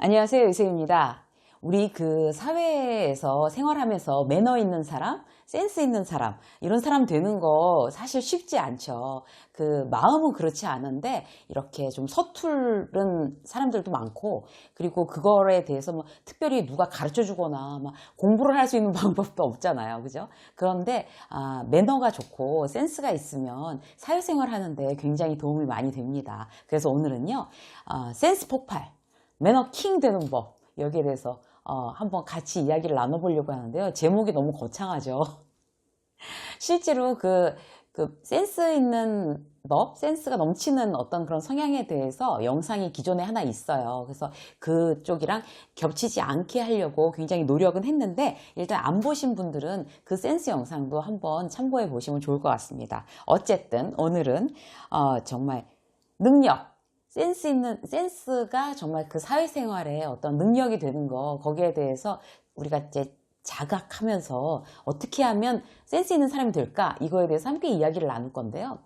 안녕하세요, 유세입니다. 우리 그 사회에서 생활하면서 매너 있는 사람, 센스 있는 사람, 이런 사람 되는 거 사실 쉽지 않죠. 그 마음은 그렇지 않은데 이렇게 좀 서투른 사람들도 많고, 그리고 그거에 대해서 뭐 특별히 누가 가르쳐 주거나 막 공부를 할 수 있는 방법도 없잖아요. 그죠? 그런데 매너가 좋고 센스가 있으면 사회생활 하는데 굉장히 도움이 많이 됩니다. 그래서 오늘은요, 센스 폭발, 매너 킹 되는 법, 여기에 대해서 한번 같이 이야기를 나눠보려고 하는데요. 제목이 너무 거창하죠. 실제로 그 센스 있는 법, 센스가 넘치는 어떤 그런 성향에 대해서 영상이 기존에 하나 있어요. 그래서 그쪽이랑 겹치지 않게 하려고 굉장히 노력은 했는데, 일단 안 보신 분들은 그 센스 영상도 한번 참고해 보시면 좋을 것 같습니다. 어쨌든 오늘은 정말 능력, 센스가 정말 그 사회생활에 어떤 능력이 되는 거, 거기에 대해서 우리가 이제 자각하면서 어떻게 하면 센스 있는 사람이 될까? 이거에 대해서 함께 이야기를 나눌 건데요.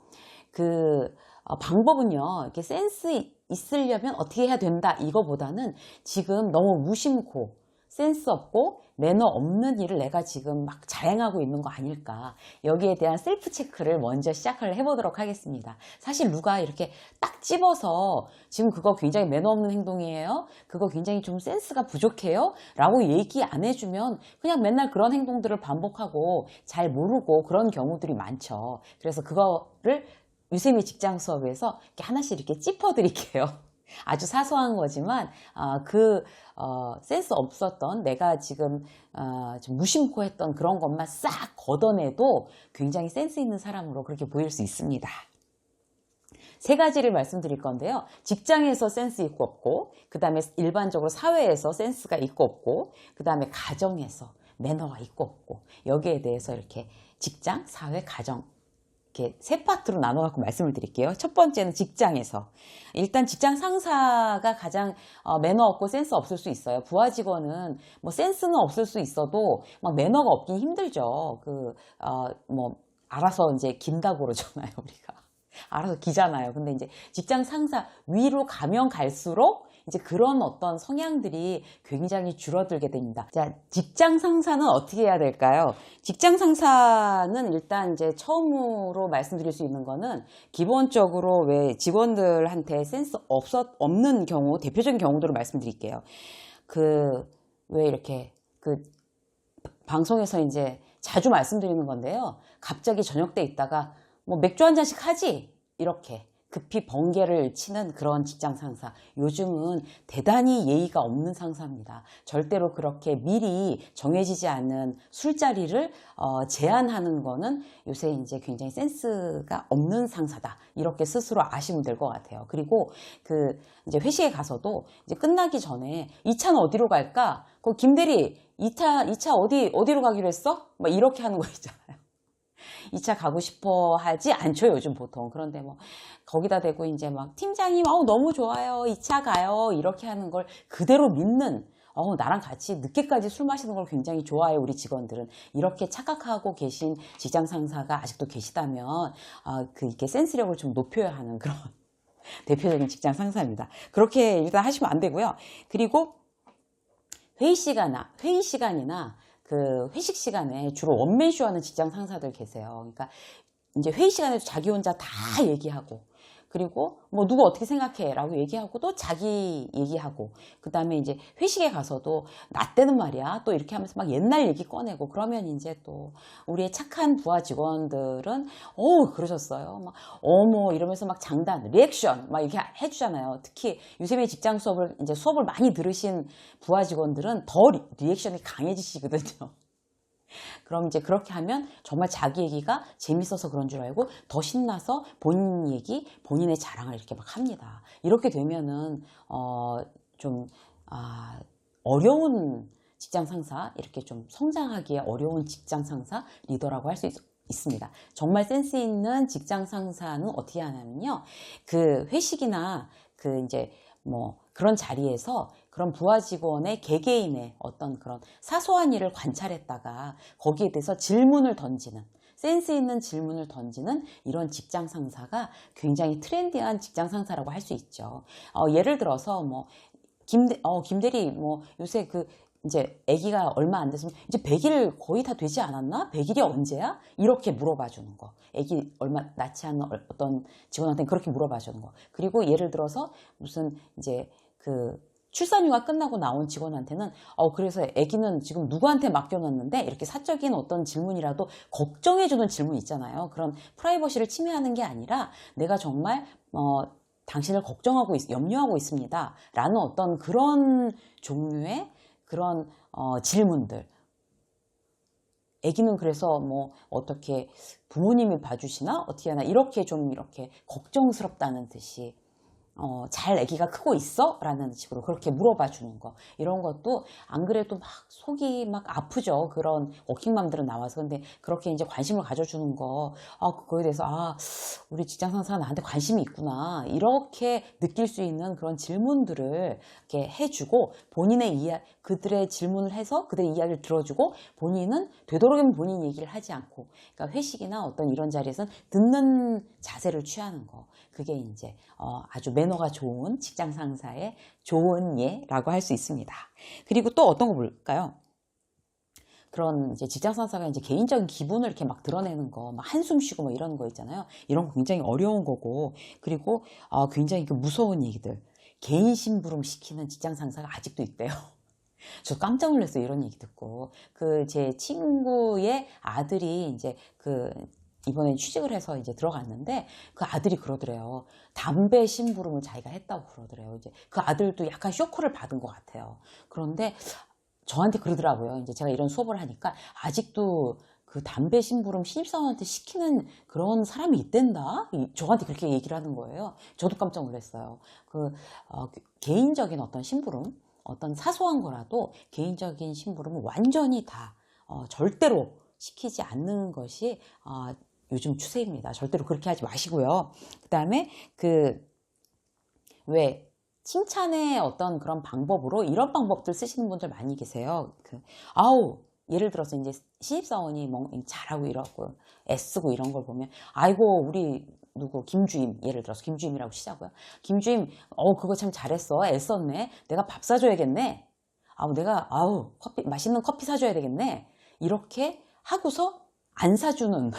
방법은요, 이렇게 센스 있으려면 어떻게 해야 된다, 이거보다는 지금 너무 무심코, 센스 없고 매너 없는 일을 내가 지금 막 자행하고 있는 거 아닐까. 여기에 대한 셀프 체크를 먼저 시작을 해보도록 하겠습니다. 사실 누가 이렇게 딱 집어서 지금 그거 굉장히 매너 없는 행동이에요, 그거 굉장히 좀 센스가 부족해요 라고 얘기 안 해주면 그냥 맨날 그런 행동들을 반복하고 잘 모르고 그런 경우들이 많죠. 그래서 그거를 유세미 직장 수업에서 이렇게 하나씩 이렇게 짚어드릴게요. 아주 사소한 거지만 센스 없었던, 내가 지금 좀 무심코 했던 그런 것만 싹 걷어내도 굉장히 센스 있는 사람으로 그렇게 보일 수 있습니다. 세 가지를 말씀드릴 건데요. 직장에서 센스 있고 없고, 그 다음에 일반적으로 사회에서 센스가 있고 없고, 그 다음에 가정에서 매너가 있고 없고, 여기에 대해서 이렇게 직장, 사회, 가정, 이렇게 세 파트로 나눠갖고 말씀을 드릴게요. 첫 번째는 직장에서. 일단 직장 상사가 가장 매너 없고 센스 없을 수 있어요. 부하 직원은 뭐 센스는 없을 수 있어도 막 매너가 없긴 힘들죠. 알아서 이제 긴다고 그러잖아요, 우리가. 알아서 기잖아요. 근데 이제 직장 상사 위로 가면 갈수록 이제 그런 어떤 성향들이 굉장히 줄어들게 됩니다. 자, 직장 상사는 어떻게 해야 될까요? 직장 상사는 일단 이제 처음으로 말씀드릴 수 있는 거는, 기본적으로 왜 직원들한테 센스 없는 경우, 대표적인 경우들을 말씀드릴게요. 왜 이렇게 방송에서 이제 자주 말씀드리는 건데요. 갑자기 저녁 때 있다가 뭐 맥주 한 잔씩 하지? 이렇게 급히 번개를 치는 그런 직장 상사. 요즘은 대단히 예의가 없는 상사입니다. 절대로 그렇게 미리 정해지지 않은 술자리를 제안하는 거는 요새 이제 굉장히 센스가 없는 상사다, 이렇게 스스로 아시면 될 것 같아요. 그리고 이제 회식에 가서도 이제 끝나기 전에 2차는 어디로 갈까? 김대리 2차 어디로 가기로 했어? 막 이렇게 하는 거 있잖아요. 2차 가고 싶어 하지 않죠, 요즘 보통. 그런데 뭐 거기다 대고 이제 막 팀장님 너무 좋아요, 2차 가요, 이렇게 하는 걸 그대로 믿는, 나랑 같이 늦게까지 술 마시는 걸 굉장히 좋아해요, 우리 직원들은. 이렇게 착각하고 계신 직장 상사가 아직도 계시다면 이렇게 센스력을 좀 높여야 하는 그런 대표적인 직장 상사입니다. 그렇게 일단 하시면 안 되고요. 그리고 회의 시간이나 회식 시간에 주로 원맨쇼 하는 직장 상사들 계세요. 그러니까 이제 회의 시간에도 자기 혼자 다 얘기하고, 그리고 뭐 누구 어떻게 생각해 라고 얘기하고 또 자기 얘기하고, 그 다음에 이제 회식에 가서도 나 때는 말이야 또 이렇게 하면서 막 옛날 얘기 꺼내고, 그러면 이제 또 우리의 착한 부하 직원들은 그러셨어요, 막 어머 이러면서 막 장단, 리액션 막 이렇게 해주잖아요. 특히 유세미 직장 수업을 많이 들으신 부하 직원들은 더 리액션이 강해지시거든요. 그럼 이제 그렇게 하면 정말 자기 얘기가 재밌어서 그런 줄 알고 더 신나서 본인 얘기, 본인의 자랑을 이렇게 막 합니다. 이렇게 되면은 어려운 직장 상사, 이렇게 좀 성장하기에 어려운 직장 상사 리더라고 할 수 있습니다. 정말 센스 있는 직장 상사는 어떻게 하냐면요, 회식이나 이제 뭐 그런 자리에서 그런 부하 직원의 개개인의 어떤 그런 사소한 일을 관찰했다가 거기에 대해서 질문을 던지는, 센스 있는 질문을 던지는 이런 직장 상사가 굉장히 트렌디한 직장 상사라고 할 수 있죠. 예를 들어서 뭐 김대리, 뭐, 요새 이제 아기가 얼마 안 됐으면, 이제 100일 거의 다 되지 않았나? 100일이 언제야? 이렇게 물어봐 주는 거. 아기 얼마 낳지 않은 어떤 직원한테 그렇게 물어봐 주는 거. 그리고 예를 들어서 무슨, 이제, 출산휴가 끝나고 나온 직원한테는, 그래서 아기는 지금 누구한테 맡겨놨는데? 이렇게 사적인 어떤 질문이라도 걱정해주는 질문 있잖아요. 그런 프라이버시를 침해하는 게 아니라, 내가 정말, 당신을 염려하고 있습니다. 라는 어떤 그런 종류의 그런 질문들. 아기는 그래서 뭐 어떻게 부모님이 봐주시나 어떻게 하나 이렇게 좀 이렇게 걱정스럽다는 듯이 잘 아기가 크고 있어? 라는 식으로 그렇게 물어봐 주는 거. 이런 것도 안 그래도 막 속이 막 아프죠. 그런 워킹맘들은 나와서. 근데 그렇게 이제 관심을 가져주는 거, 그거에 대해서, 우리 직장 상사가 나한테 관심이 있구나. 이렇게 느낄 수 있는 그런 질문들을 이렇게 해주고, 그들의 질문을 해서 그들의 이야기를 들어주고, 본인은 되도록이면 본인 얘기를 하지 않고, 그러니까 회식이나 어떤 이런 자리에서는 듣는 자세를 취하는 거. 그게 이제 아주 매너가 좋은 직장 상사의 좋은 예라고 할 수 있습니다. 그리고 또 어떤 거 볼까요? 그런 이제 직장 상사가 이제 개인적인 기분을 이렇게 막 드러내는 거, 막 한숨 쉬고 뭐 이러는 거 있잖아요. 이런 거 굉장히 어려운 거고, 그리고 굉장히 무서운 얘기들. 개인 심부름 시키는 직장 상사가 아직도 있대요. 저 깜짝 놀랐어요. 이런 얘기 듣고. 제 친구의 아들이 이제 이번에 취직을 해서 이제 들어갔는데 그 아들이 그러더래요. 담배 심부름을 자기가 했다고 그러더래요. 이제 그 아들도 약간 쇼크를 받은 것 같아요. 그런데 저한테 그러더라고요. 이제 제가 이런 수업을 하니까 아직도 그 담배 심부름 신입사원한테 시키는 그런 사람이 있댄다? 저한테 그렇게 얘기를 하는 거예요. 저도 깜짝 놀랐어요. 개인적인 어떤 심부름, 어떤 사소한 거라도 개인적인 심부름은 완전히 다 절대로 시키지 않는 것이 요즘 추세입니다. 절대로 그렇게 하지 마시고요. 그 다음에 왜 칭찬의 어떤 그런 방법으로 이런 방법들 쓰시는 분들 많이 계세요. 예를 들어서 이제 신입사원이 뭐 잘하고 이러고 애쓰고 이런 걸 보면, 아이고 우리 누구 김주임, 예를 들어서 김주임이라고 치자고요. 김주임 그거 참 잘했어, 애썼네, 내가 밥 사줘야겠네, 맛있는 커피 사줘야 되겠네, 이렇게 하고서 안 사주는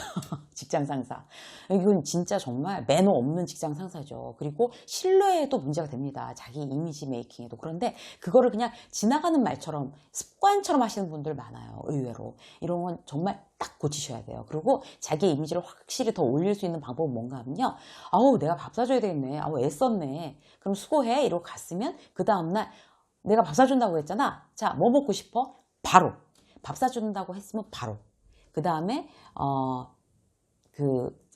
직장 상사. 이건 진짜 정말 매너 없는 직장 상사죠. 그리고 신뢰에도 문제가 됩니다. 자기 이미지 메이킹에도. 그런데 그거를 그냥 지나가는 말처럼 습관처럼 하시는 분들 많아요. 의외로. 이런 건 정말 딱 고치셔야 돼요. 그리고 자기 이미지를 확실히 더 올릴 수 있는 방법은 뭔가 하면요. 내가 밥 사줘야 되겠네. 애썼네. 그럼 수고해. 이러고 갔으면 그 다음날 내가 밥 사준다고 했잖아. 자, 뭐 먹고 싶어? 바로. 밥 사준다고 했으면 바로. 그 다음에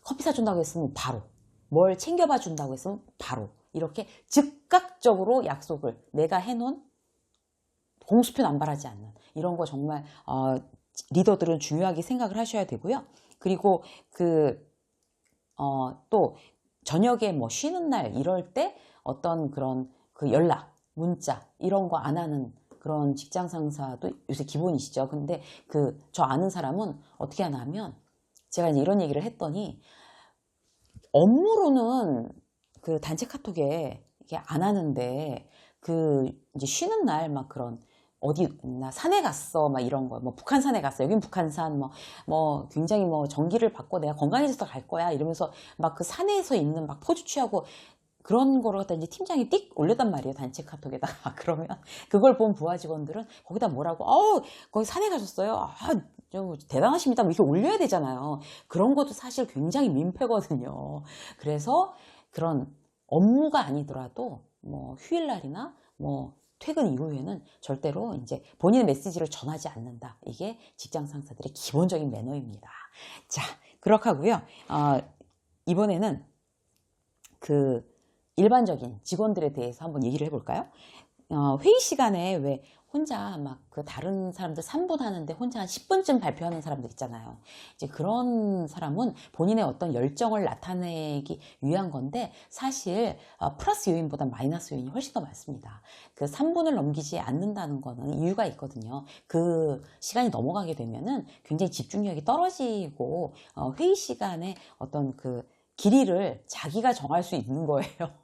커피 사준다고 했으면 바로, 뭘 챙겨봐 준다고 했으면 바로, 이렇게 즉각적으로 약속을 내가 해놓은 공수표 남발하지 않는 이런 거 정말 리더들은 중요하게 생각을 하셔야 되고요. 그리고 또 저녁에 뭐 쉬는 날 이럴 때 어떤 그런 연락, 문자 이런 거 안 하는 그런 직장 상사도 요새 기본이시죠. 근데 저 아는 사람은 어떻게 하냐면, 제가 이제 이런 얘기를 했더니, 업무로는 단체 카톡에 이게 안 하는데, 이제 쉬는 날 막 나 산에 갔어, 막 이런 거, 뭐 북한산에 갔어, 여긴 북한산, 뭐 굉장히 뭐 전기를 받고 내가 건강해져서 갈 거야, 이러면서 막 산에서 있는 막 포즈 취하고, 그런 거를 갖다 이제 팀장이 띡 올렸단 말이에요. 단체 카톡에다가. 그러면 그걸 본 부하 직원들은 거기다 뭐라고, 거기 산에 가셨어요? 좀 대단하십니다. 뭐 이렇게 올려야 되잖아요. 그런 것도 사실 굉장히 민폐거든요. 그래서 그런 업무가 아니더라도 뭐 휴일날이나 뭐 퇴근 이후에는 절대로 이제 본인의 메시지를 전하지 않는다. 이게 직장 상사들의 기본적인 매너입니다. 자, 그렇게 하고요. 이번에는 일반적인 직원들에 대해서 한번 얘기를 해볼까요? 회의 시간에 왜 혼자 막 다른 사람들 3분 하는데 혼자 한 10분쯤 발표하는 사람들 있잖아요. 이제 그런 사람은 본인의 어떤 열정을 나타내기 위한 건데, 사실 플러스 요인보다 마이너스 요인이 훨씬 더 많습니다. 3분을 넘기지 않는다는 거는 이유가 있거든요. 그 시간이 넘어가게 되면은 굉장히 집중력이 떨어지고 회의 시간에 어떤 길이를 자기가 정할 수 있는 거예요.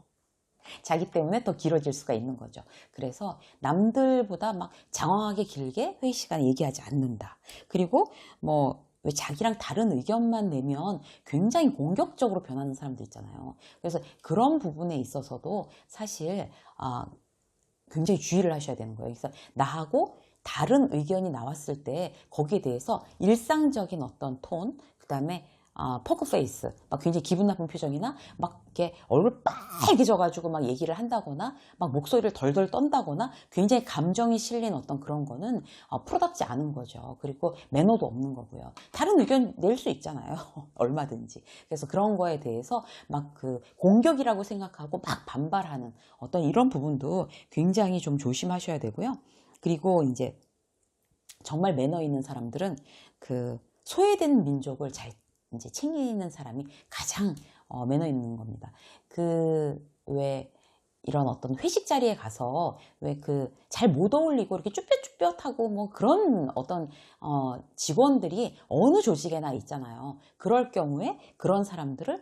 자기 때문에 더 길어질 수가 있는 거죠. 그래서 남들보다 막 장황하게 길게 회의 시간에 얘기하지 않는다. 그리고 뭐 왜 자기랑 다른 의견만 내면 굉장히 공격적으로 변하는 사람들 있잖아요. 그래서 그런 부분에 있어서도 사실 굉장히 주의를 하셔야 되는 거예요. 그래서 나하고 다른 의견이 나왔을 때 거기에 대해서 일상적인 어떤 톤, 그 다음에 포크페이스, 막 굉장히 기분 나쁜 표정이나 막 이렇게 얼굴 빨개져가지고 막 얘기를 한다거나 막 목소리를 덜덜 떤다거나 굉장히 감정이 실린 어떤 그런 거는 프로답지 않은 거죠. 그리고 매너도 없는 거고요. 다른 의견 낼 수 있잖아요. 얼마든지. 그래서 그런 거에 대해서 막 그 공격이라고 생각하고 막 반발하는 어떤 이런 부분도 굉장히 좀 조심하셔야 되고요. 그리고 이제 정말 매너 있는 사람들은 그 소외된 민족을 잘 이제 챙기는 사람이 가장 매너 있는 겁니다. 그 왜 이런 어떤 회식 자리에 가서 왜 그 잘 못 어울리고 이렇게 쭈뼛쭈뼛하고 뭐 그런 어떤 직원들이 어느 조직에나 있잖아요. 그럴 경우에 그런 사람들을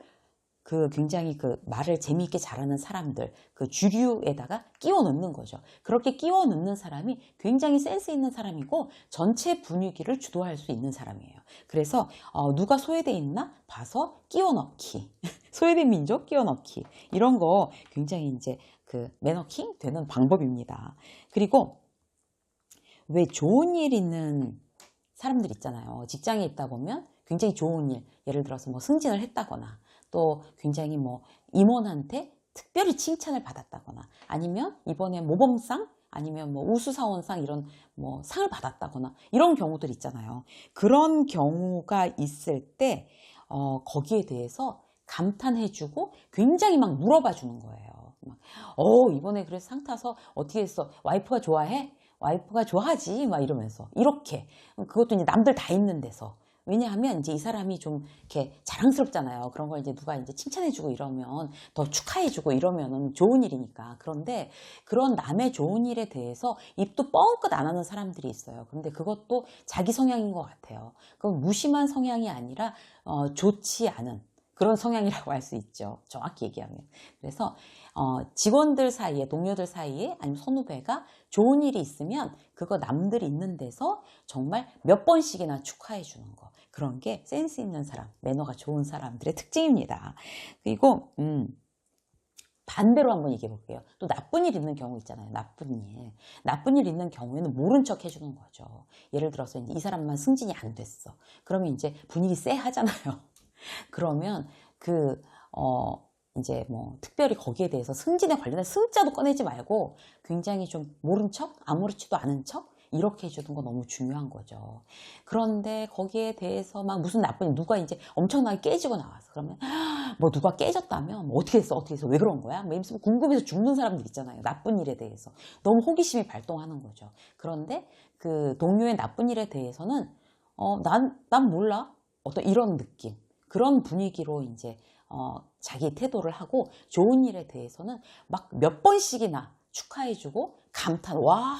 그 굉장히 그 말을 재미있게 잘하는 사람들, 그 주류에다가 끼워 넣는 거죠. 그렇게 끼워 넣는 사람이 굉장히 센스 있는 사람이고 전체 분위기를 주도할 수 있는 사람이에요. 그래서 누가 소외돼 있나 봐서 끼워 넣기, 소외된 민족 끼워 넣기 이런 거 굉장히 이제 그 매너킹 되는 방법입니다. 그리고 왜 좋은 일 있는 사람들 있잖아요. 직장에 있다 보면 굉장히 좋은 일, 예를 들어서 뭐 승진을 했다거나 또 굉장히 뭐 임원한테 특별히 칭찬을 받았다거나 아니면 이번에 모범상 아니면 뭐 우수사원상 이런 뭐 상을 받았다거나 이런 경우들 있잖아요. 그런 경우가 있을 때 거기에 대해서 감탄해주고 굉장히 막 물어봐 주는 거예요. 막, 이번에 그래서 상 타서 어떻게 했어? 와이프가 좋아해? 와이프가 좋아하지? 막 이러면서 이렇게 그것도 이제 남들 다 있는 데서 왜냐하면 이제 이 사람이 좀 이렇게 자랑스럽잖아요. 그런 걸 이제 누가 이제 칭찬해주고 이러면 더 축하해주고 이러면은 좋은 일이니까. 그런데 그런 남의 좋은 일에 대해서 입도 뻥끗 안 하는 사람들이 있어요. 그런데 그것도 자기 성향인 것 같아요. 그건 무심한 성향이 아니라 좋지 않은 그런 성향이라고 할 수 있죠. 정확히 얘기하면. 그래서 직원들 사이에, 동료들 사이에 아니면 선후배가 좋은 일이 있으면 그거 남들이 있는 데서 정말 몇 번씩이나 축하해 주는 거. 그런 게 센스 있는 사람, 매너가 좋은 사람들의 특징입니다. 그리고 반대로 한번 얘기해 볼게요. 또 나쁜 일 있는 경우 있잖아요. 나쁜 일. 나쁜 일 있는 경우에는 모른 척 해주는 거죠. 예를 들어서 이제 이 사람만 승진이 안 됐어. 그러면 이제 분위기 쎄하잖아요. 그러면 이제 뭐 특별히 거기에 대해서 승진에 관련된 승자도 꺼내지 말고 굉장히 좀 모른 척, 아무렇지도 않은 척 이렇게 해주는 거 너무 중요한 거죠. 그런데 거기에 대해서 막 무슨 나쁜 일, 누가 이제 엄청나게 깨지고 나왔어. 그러면 뭐 누가 깨졌다면 뭐 어떻게 했어? 왜 그런 거야? 뭐 이러면서 궁금해서 죽는 사람들 있잖아요. 나쁜 일에 대해서. 너무 호기심이 발동하는 거죠. 그런데 그 동료의 나쁜 일에 대해서는 난 몰라. 어떤 이런 느낌. 그런 분위기로 이제 자기 태도를 하고 좋은 일에 대해서는 막 몇 번씩이나 축하해주고 감탄, 와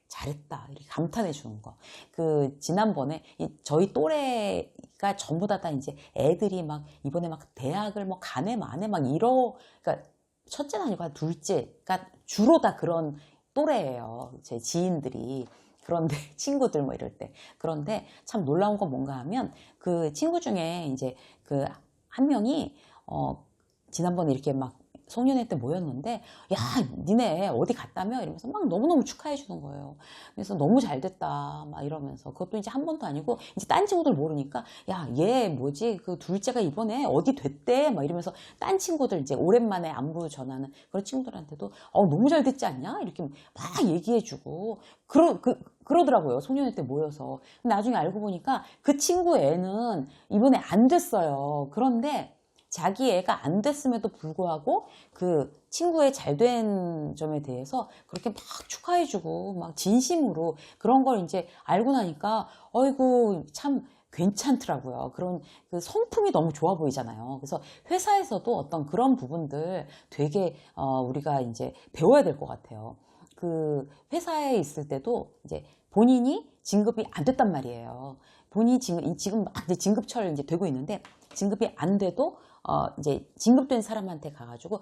잘했다 이렇게 감탄해 주는 거. 그 지난번에 저희 또래가 전부 다 이제 애들이 막 이번에 막 대학을 뭐 가네 마네 막 그러니까 첫째는 아니고 둘째가 주로 다 그런 또래예요. 제 지인들이. 그런데 친구들 뭐 이럴 때. 그런데 참 놀라운 건 뭔가 하면 그 친구 중에 이제 그 한 명이 지난번에 이렇게 막 송년회 때 모였는데 야 니네 어디 갔다며 이러면서 막 너무너무 축하해 주는 거예요. 그래서 너무 잘 됐다 막 이러면서 그것도 이제 한 번도 아니고 이제 딴 친구들 모르니까 야 얘 뭐지 그 둘째가 이번에 어디 됐대 막 이러면서 딴 친구들 이제 오랜만에 안부 전하는 그런 친구들한테도 너무 잘 됐지 않냐 이렇게 막 얘기해 주고 그러더라고요. 송년회 때 모여서. 나중에 알고 보니까 그 친구 애는 이번에 안 됐어요. 그런데 자기 애가 안 됐음에도 불구하고 그 친구의 잘된 점에 대해서 그렇게 막 축하해주고 막 진심으로 그런 걸 이제 알고 나니까 어이구 참 괜찮더라고요. 그런 그 성품이 너무 좋아 보이잖아요. 그래서 회사에서도 어떤 그런 부분들 되게 우리가 이제 배워야 될 것 같아요. 그 회사에 있을 때도 이제 본인이 진급이 안 됐단 말이에요. 본인이 지금 막 이제 진급철 이제 되고 있는데 진급이 안 돼도 이제 진급된 사람한테 가가지고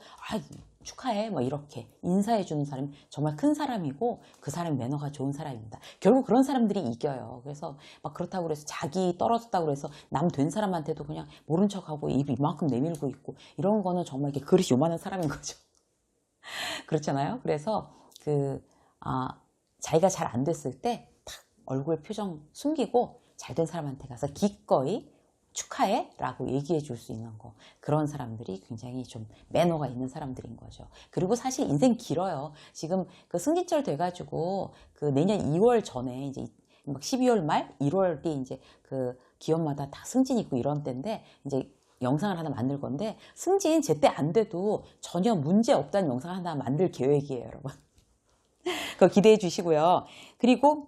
축하해 뭐 이렇게 인사해 주는 사람이 정말 큰 사람이고 그 사람이 매너가 좋은 사람입니다. 결국 그런 사람들이 이겨요. 그래서 막 그렇다고 그래서 자기 떨어졌다고 그래서 남 된 사람한테도 그냥 모른 척하고 입 이만큼 내밀고 있고 이런 거는 정말 이게 그릇이 요만한 사람인 거죠. 그렇잖아요. 그래서 자기가 잘 안 됐을 때 탁 얼굴 표정 숨기고 잘 된 사람한테 가서 기꺼이 축하해 라고 얘기해 줄 수 있는 거, 그런 사람들이 굉장히 좀 매너가 있는 사람들인 거죠. 그리고 사실 인생 길어요. 지금 그 승진철 돼가지고 그 내년 2월 전에 이제 막 12월 말 1월이 이제 그 기업마다 다 승진 있고 이런 때인데 이제 영상을 하나 만들 건데, 승진 제때 안 돼도 전혀 문제 없다는 영상 하나 만들 계획이에요, 여러분. 그거 기대해 주시고요. 그리고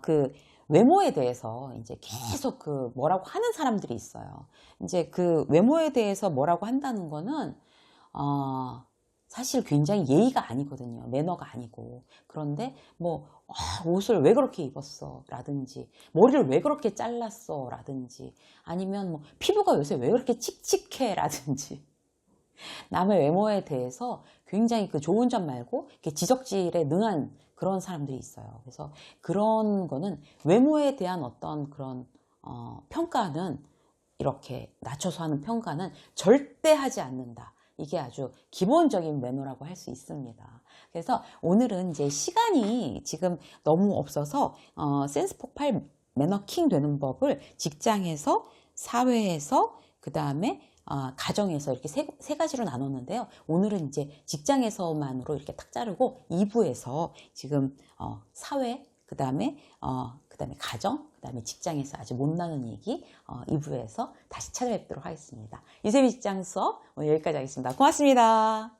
그 외모에 대해서 이제 계속 그 뭐라고 하는 사람들이 있어요. 이제 그 외모에 대해서 뭐라고 한다는 거는 사실 굉장히 예의가 아니거든요. 매너가 아니고. 그런데 뭐 옷을 왜 그렇게 입었어? 라든지 머리를 왜 그렇게 잘랐어? 라든지 아니면 뭐 피부가 요새 왜 그렇게 칙칙해? 라든지 남의 외모에 대해서 굉장히 그 좋은 점 말고 이렇게 지적질에 능한 그런 사람들이 있어요. 그래서 그런 거는 외모에 대한 어떤 그런 평가는, 이렇게 낮춰서 하는 평가는 절대 하지 않는다. 이게 아주 기본적인 매너라고 할 수 있습니다. 그래서 오늘은 이제 시간이 지금 너무 없어서 센스 폭발 매너 킹 되는 법을 직장에서, 사회에서, 그 다음에 가정에서 이렇게 세 가지로 나눴는데요. 오늘은 이제 직장에서만으로 이렇게 탁 자르고 2부에서 지금 사회, 그 다음에 가정, 그 다음에 직장에서 아주 못 나눈 얘기 2부에서 다시 찾아뵙도록 하겠습니다. 유세미 직장 수업 오늘 여기까지 하겠습니다. 고맙습니다.